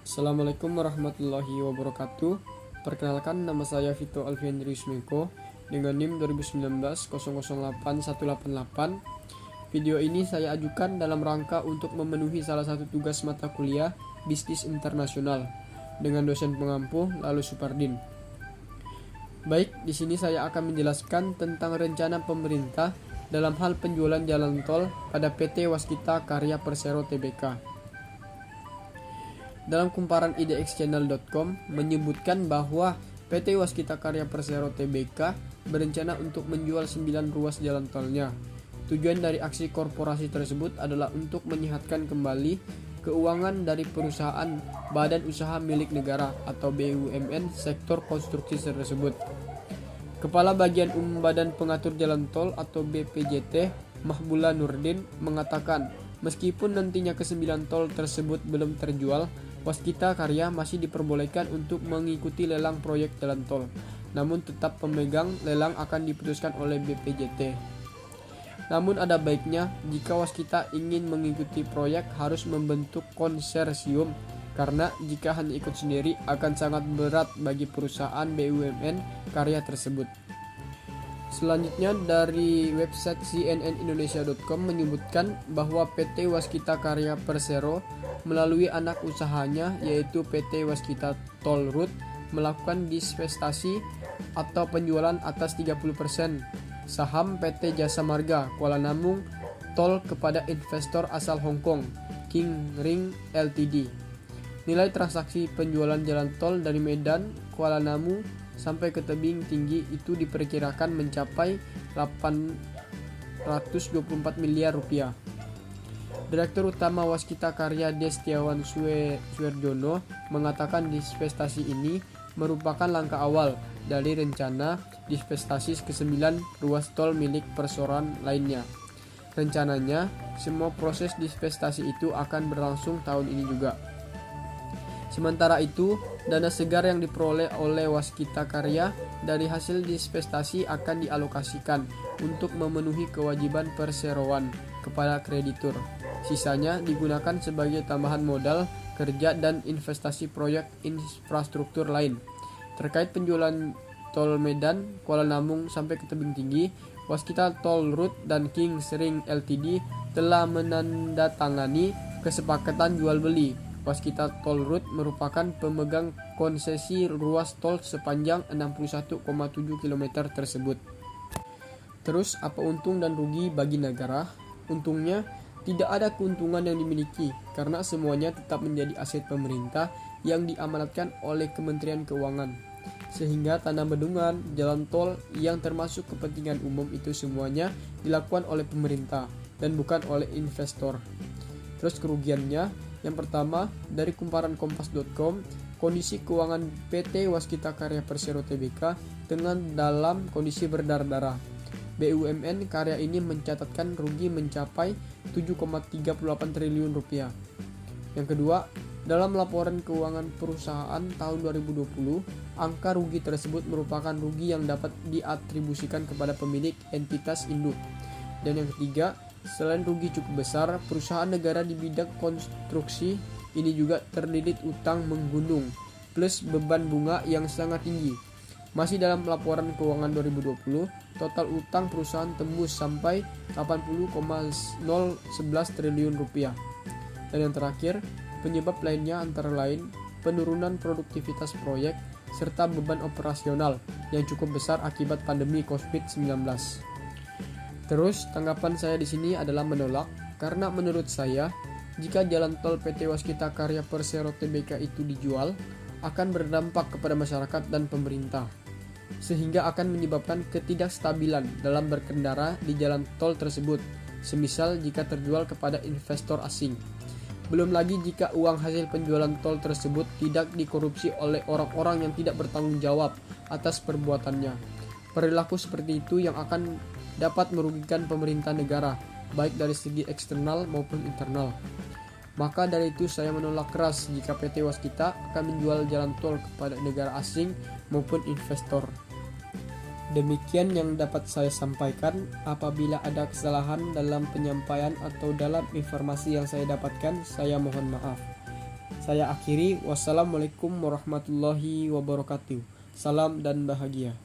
Assalamualaikum warahmatullahi wabarakatuh. Perkenalkan, nama saya Vito Alfiandrius Meko dengan NIM 2019-008188. Video ini saya ajukan dalam rangka untuk memenuhi salah satu tugas mata kuliah Bisnis Internasional dengan dosen pengampu Lalu Supardin. Baik, di sini saya akan menjelaskan tentang rencana pemerintah dalam hal penjualan jalan tol pada PT Waskita Karya Persero Tbk. Dalam kumparan idxchannel.com menyebutkan bahwa PT Waskita Karya Persero Tbk berencana untuk menjual 9 ruas jalan tolnya. Tujuan dari aksi korporasi tersebut adalah untuk menyehatkan kembali keuangan dari perusahaan badan usaha milik negara atau BUMN sektor konstruksi tersebut. Kepala Bagian Badan Pengatur Jalan Tol atau BPJT, Mahbula Nurdin, mengatakan meskipun nantinya ke-9 tol tersebut belum terjual, Waskita Karya masih diperbolehkan untuk mengikuti lelang proyek jalan tol. Namun tetap pemegang lelang akan diputuskan oleh BPJT. Namun ada baiknya jika Waskita ingin mengikuti proyek harus membentuk konsorsium, karena jika hanya ikut sendiri akan sangat berat bagi perusahaan BUMN karya tersebut. Selanjutnya dari website cnnindonesia.com menyebutkan bahwa PT Waskita Karya Persero melalui anak usahanya yaitu PT Waskita Toll Route melakukan divestasi atau penjualan atas 30% saham PT Jasa Marga Kuala Namu Tol kepada investor asal Hong Kong, King Ring Ltd. Nilai transaksi penjualan jalan tol dari Medan, Kuala Namu sampai ke tebing tinggi itu diperkirakan mencapai 824 miliar rupiah. Direktur Utama Waskita Karya Destiawan Suwerjono mengatakan divestasi ini merupakan langkah awal dari rencana divestasi ke-9 ruas tol milik perseroan lainnya. Rencananya, semua proses divestasi itu akan berlangsung tahun ini juga. Sementara itu, dana segar yang diperoleh oleh Waskita Karya dari hasil divestasi akan dialokasikan untuk memenuhi kewajiban perseroan kepada kreditur. Sisanya digunakan sebagai tambahan modal kerja dan investasi proyek infrastruktur lain. Terkait penjualan tol Medan, Kuala Namu sampai ke tebing tinggi, Waskita Toll Route dan King Ring Ltd telah menandatangani kesepakatan jual beli. Waskita Toll Route merupakan pemegang konsesi ruas tol sepanjang 61,7 km tersebut. Terus apa untung dan rugi bagi negara? Untungnya, tidak ada keuntungan yang dimiliki karena semuanya tetap menjadi aset pemerintah yang diamanatkan oleh Kementerian Keuangan. Sehingga tanah bendungan, jalan tol yang termasuk kepentingan umum itu semuanya dilakukan oleh pemerintah dan bukan oleh investor. Terus kerugiannya, yang pertama, dari kumparan kompas.com, kondisi keuangan PT Waskita Karya Persero Tbk dalam kondisi berdarah-darah. BUMN karya ini mencatatkan rugi mencapai 7,38 triliun rupiah. Yang kedua, dalam laporan keuangan perusahaan tahun 2020, angka rugi tersebut merupakan rugi yang dapat diatribusikan kepada pemilik entitas induk. Dan yang ketiga, selain rugi cukup besar, perusahaan negara di bidang konstruksi ini juga terlilit utang menggunung, plus beban bunga yang sangat tinggi. Masih dalam laporan keuangan 2020, total utang perusahaan tembus sampai 80,011 triliun rupiah. Dan yang terakhir, penyebab lainnya antara lain penurunan produktivitas proyek serta beban operasional yang cukup besar akibat pandemi COVID-19. Terus tanggapan saya di sini adalah menolak karena menurut saya jika jalan tol PT Waskita Karya Persero Tbk itu dijual akan berdampak kepada masyarakat dan pemerintah sehingga akan menyebabkan ketidakstabilan dalam berkendara di jalan tol tersebut, semisal jika terjual kepada investor asing. Belum lagi jika uang hasil penjualan tol tersebut tidak dikorupsi oleh orang-orang yang tidak bertanggung jawab atas perbuatannya. Perilaku seperti itu yang akan dapat merugikan pemerintah negara, baik dari segi eksternal maupun internal. Maka dari itu saya menolak keras jika PT Waskita akan menjual jalan tol kepada negara asing maupun investor. Demikian yang dapat saya sampaikan. Apabila ada kesalahan dalam penyampaian atau dalam informasi yang saya dapatkan, saya mohon maaf. Saya akhiri, wassalamualaikum warahmatullahi wabarakatuh. Salam dan bahagia.